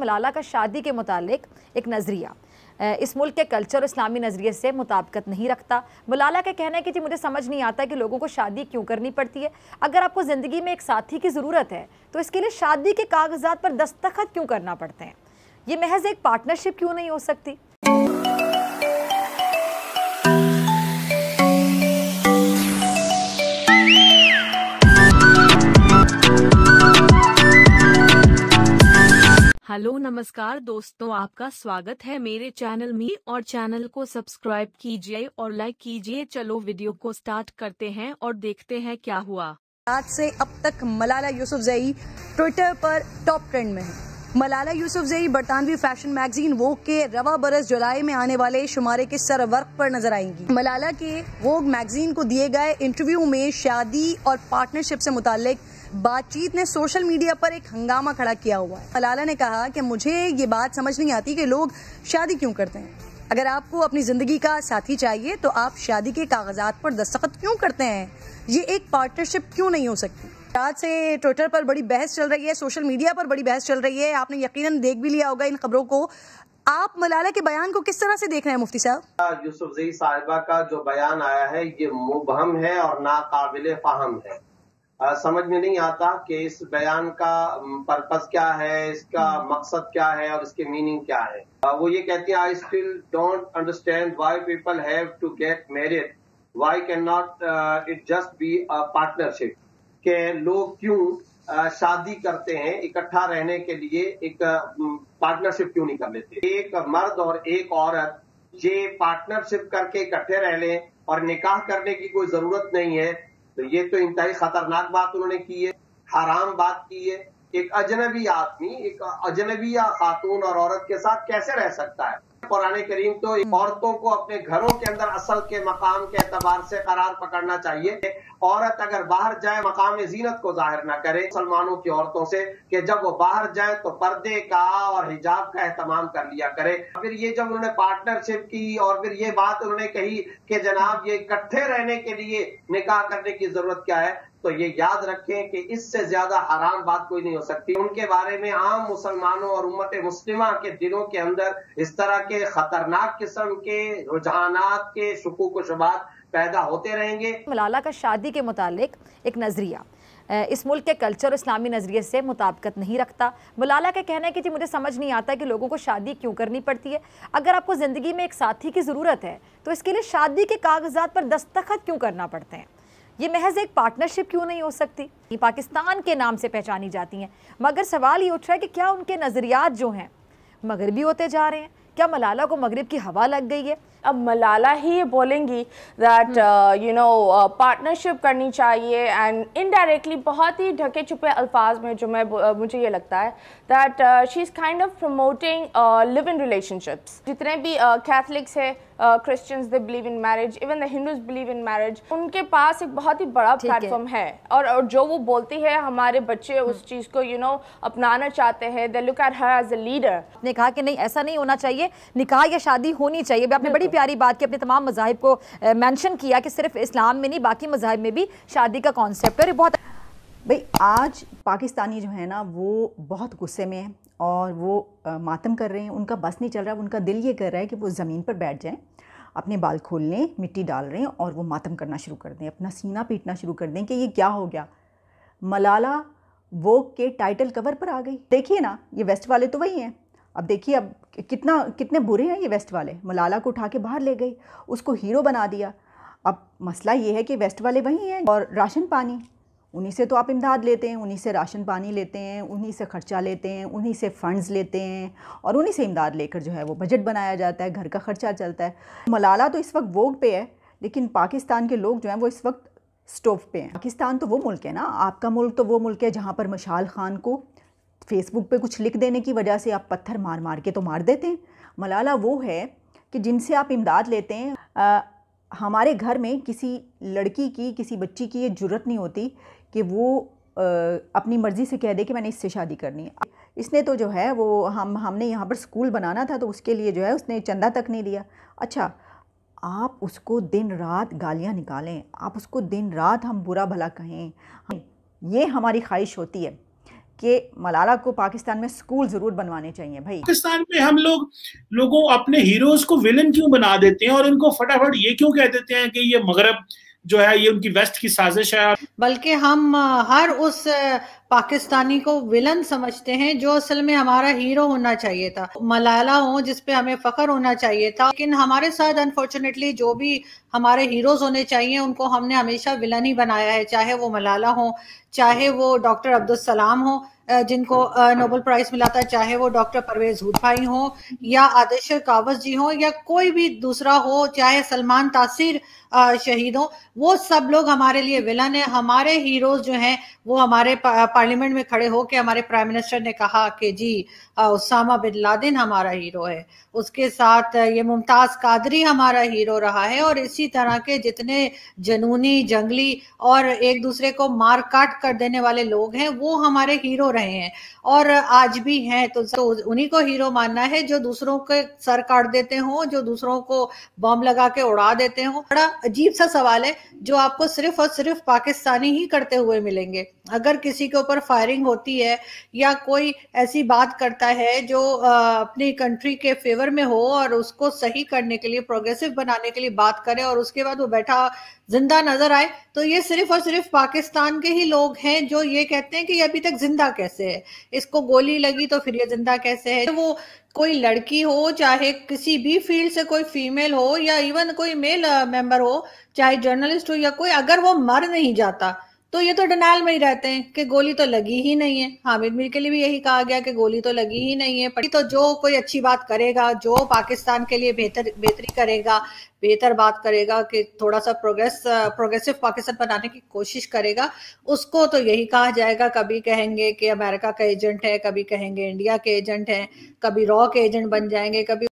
मलाला का शादी के मुतालिक एक नज़रिया इस मुल्क के कल्चर और इस्लामी नज़रिए से मुताबिकत नहीं रखता। मलाला का कहना है कि जी मुझे समझ नहीं आता कि लोगों को शादी क्यों करनी पड़ती है। अगर आपको ज़िंदगी में एक साथी की ज़रूरत है तो इसके लिए शादी के कागजात पर दस्तखत क्यों करना पड़ते हैं? ये महज एक पार्टनरशिप क्यों नहीं हो सकती? हेलो नमस्कार दोस्तों, आपका स्वागत है मेरे चैनल में और चैनल को सब्सक्राइब कीजिए और लाइक कीजिए। चलो वीडियो को स्टार्ट करते हैं और देखते हैं क्या हुआ। आज से अब तक मलाला यूसुफजई ट्विटर पर टॉप ट्रेंड में है। मलाला यूसुफजई बरतानवी फैशन मैगजीन वोग के रवा बरस जुलाई में आने वाले शुमारे के सरवर्क पर नजर आएंगी। मलाला के वोग मैगजीन को दिए गए इंटरव्यू में शादी और पार्टनरशिप से मुताल्लिक बातचीत ने सोशल मीडिया पर एक हंगामा खड़ा किया हुआ है। मलाला ने कहा कि मुझे ये बात समझ नहीं आती कि लोग शादी क्यों करते हैं। अगर आपको अपनी जिंदगी का साथी चाहिए तो आप शादी के कागजात पर दस्तखत क्यों करते हैं? ये एक पार्टनरशिप क्यों नहीं हो सकती? आज से ट्विटर पर बड़ी बहस चल रही है, सोशल मीडिया पर बड़ी बहस चल रही है। आपने यकीनन देख भी लिया होगा इन खबरों को। आप मलाला के बयान को किस तरह से देख रहे हैं मुफ्ती साहब? यूसुफजई साहिबा का जो बयान आया है ये मुबहम है और नाकाबिले फाहम है। समझ में नहीं आता कि इस बयान का पर्पस क्या है, इसका मकसद क्या है और इसकी मीनिंग क्या है। वो ये कहती है, I still don't understand why people have to get married, why can not it just be a partnership. के लोग क्यों शादी करते हैं, इकट्ठा रहने के लिए एक पार्टनरशिप क्यों नहीं कर लेते। एक मर्द और एक औरत ये पार्टनरशिप करके इकट्ठे रह लें और निकाह करने की कोई जरूरत नहीं है, तो ये तो इंतहाई खतरनाक बात उन्होंने की है, हराम बात की है। एक अजनबी आदमी एक अजनबी या खातून और औरत के साथ कैसे रह सकता है? कुरान करीम तो औरतों को अपने घरों के अंदर असल के मकाम के एतबार से करार पकड़ना चाहिए। औरत अगर बाहर जाए मकाम जीनत को जाहिर न करे मुसलमानों की औरतों से कि जब वो बाहर जाए तो पर्दे का और हिजाब का एहतमाम कर लिया करे। फिर ये जब उन्होंने पार्टनरशिप की और फिर ये बात उन्होंने कही कि जनाब ये इकट्ठे रहने के लिए निकाह करने की जरूरत क्या है, तो ये याद रखें कि इससे ज्यादा हराम बात कोई नहीं हो सकती। उनके बारे में आम मुसलमानों और उम्मत मुस्लिमा के दिलों के अंदर इस तरह के खतरनाक किस्म के रुझानात के शुकूक व शुबात पैदा होते रहेंगे। मलाला का शादी के मुतालिक एक नज़रिया इस मुल्क के कल्चर और इस्लामी नज़रिए से मुताबिकत नहीं रखता। मलाला का कहना है कि जी मुझे समझ नहीं आता कि लोगों को शादी क्यों करनी पड़ती है। अगर आपको ज़िंदगी में एक साथी की ज़रूरत है तो इसके लिए शादी के कागजात पर दस्तखत क्यों करना पड़ते हैं? ये महज एक पार्टनरशिप क्यों नहीं हो सकती? ये पाकिस्तान के नाम से पहचानी जाती हैं, मगर सवाल ये उठ रहा है कि क्या उनके नज़रियात जो हैं मगरबी होते जा रहे हैं? क्या मलाला को मगरिब की हवा लग गई है? अब मलाला ही ये बोलेंगी दैट पार्टनरशिप करनी चाहिए एंड इनडायरेक्टली बहुत ही ढके छुपे अल्फाज में जो मुझे ये लगता है that she is kind of promoting live in relationships. जितने भी कैथलिक्स है, Christians they believe in marriage, even the Hindus believe in marriage. उनके पास एक बहुत ही बड़ा प्लेटफॉर्म है और जो वो बोलती है हमारे बच्चे उस चीज़ को अपनाना चाहते हैं। They look at her as a leader. ने कहा कि नहीं ऐसा नहीं होना चाहिए, निकाह या शादी होनी चाहिए। आपने बड़ी प्यारी बात की, अपने तमाम मज़ाहिब को मेंशन किया कि सिर्फ इस्लाम में नहीं बाकी मज़ाहिब में भी शादी का कॉन्सेप्ट है। बहुत भाई आज पाकिस्तानी जो है ना वो बहुत गुस्से में है और वो मातम कर रहे हैं। उनका बस नहीं चल रहा, उनका दिल ये कर रहा है कि वो ज़मीन पर बैठ जाएं, अपने बाल खोल लें, मिट्टी डाल रहे हैं और वो मातम करना शुरू कर दें, अपना सीना पीटना शुरू कर दें कि ये क्या हो गया। मलाला वोग के टाइटल कवर पर आ गई। देखिए ना, ये वेस्ट वाले तो वही हैं। अब देखिए अब कितने बुरे हैं ये वेस्ट वाले। मलाला को उठा के बाहर ले गई, उसको हीरो बना दिया। अब मसला ये है कि वेस्ट वाले वही हैं और राशन पानी उन्हीं से तो आप इमदाद लेते हैं, उन्हीं से राशन पानी लेते हैं, उन्हीं से ख़र्चा लेते हैं, उन्हीं से फ़ंड्स लेते हैं और उन्हीं से इमदाद लेकर जो है वो बजट बनाया जाता है, घर का ख़र्चा चलता है। मलाला तो इस वक्त वोग पे है, लेकिन पाकिस्तान के लोग जो हैं वो इस वक्त स्टोव पे हैं। पाकिस्तान तो वो मुल्क है ना, आपका मुल्क तो वो मुल्क है जहाँ पर मशाल खान को फेसबुक पे कुछ लिख देने की वजह से आप पत्थर मार मार के तो मार देते हैं। मलाला वो है कि जिनसे आप इमदाद लेते हैं। हमारे घर में किसी लड़की की, किसी बच्ची की ये जुर्रत नहीं होती कि वो अपनी मर्ज़ी से कह दे कि मैंने इससे शादी करनी है। इसने तो जो है वो हमने यहाँ पर स्कूल बनाना था तो उसके लिए जो है उसने चंदा तक नहीं दिया। अच्छा, आप उसको दिन रात गालियाँ निकालें, आप उसको दिन रात हम बुरा भला कहें, ये हमारी ख्वाहिश होती है कि मलाला को पाकिस्तान में स्कूल ज़रूर बनवाने चाहिए भाई। पाकिस्तान में हम लोगों अपने हीरोज को विलन क्यों बना देते हैं और इनको फटाफट ये क्यों कह देते हैं कि ये मगरब जो है ये उनकी वेस्ट की साजिश है, बल्कि हम हर उस पाकिस्तानी को विलन समझते हैं जो असल में हमारा हीरो होना चाहिए था। मलाला हो जिस पे हमें फख्र होना चाहिए था, लेकिन हमारे साथ अनफॉर्चुनेटली जो भी हमारे हीरोज होने चाहिए उनको हमने हमेशा विलन ही बनाया है, चाहे वो मलाला हो, चाहे वो डॉक्टर अब्दुल सलाम हो जिनको नोबेल प्राइज मिला था, चाहे वो डॉक्टर परवेज हुडभाई हो या आदेश कावस जी हो या कोई भी दूसरा हो, चाहे सलमान तासीर शहीद हो, वो सब लोग हमारे लिए विलन है। हमारे हीरोज जो हैं वो हमारे पार्लियामेंट में खड़े हो के हमारे प्राइम मिनिस्टर ने कहा कि जी उसामा बिन लादेन हमारा हीरो है, उसके साथ ये मुमताज कादरी हमारा हीरो रहा है, और इसी तरह के जितने जनूनी जंगली और एक दूसरे को मार काट कर देने वाले लोग हैं वो हमारे हीरो रहे हैं और आज भी हैं। तो उन्हीं को हीरो मानना है जो दूसरों के सर काट देते हो, जो दूसरों को बम लगा के उड़ा देते हो। बड़ा अजीब सा सवाल है जो आपको सिर्फ और सिर्फ पाकिस्तानी ही करते हुए मिलेंगे। अगर किसी के ऊपर फायरिंग होती है या कोई ऐसी बात करता है जो अपनी कंट्री के फेवर में हो और उसको सही करने के लिए, प्रोग्रेसिव बनाने के लिए बात करे और उसके बाद वो बैठा जिंदा नजर आए, तो ये सिर्फ और सिर्फ पाकिस्तान के ही लोग हैं जो ये कहते हैं कि ये अभी तक जिंदा कैसे है, इसको गोली लगी तो फिर ये जिंदा कैसे है। वो कोई लड़की हो, चाहे किसी भी फील्ड से कोई फीमेल हो या इवन कोई मेल मेंबर हो, चाहे जर्नलिस्ट हो या कोई, अगर वो मर नहीं जाता तो ये तो डिनाइल में ही रहते हैं कि गोली तो लगी ही नहीं है। हामिद मीर के लिए भी यही कहा गया कि गोली तो लगी ही नहीं है। तो जो कोई अच्छी बात करेगा, जो पाकिस्तान के लिए बेहतरी करेगा, बेहतर बात करेगा कि थोड़ा सा प्रोग्रेसिव पाकिस्तान बनाने की कोशिश करेगा, उसको तो यही कहा जाएगा। कभी कहेंगे कि अमेरिका का एजेंट है, कभी कहेंगे इंडिया के एजेंट है, कभी रॉ के एजेंट बन जाएंगे, कभी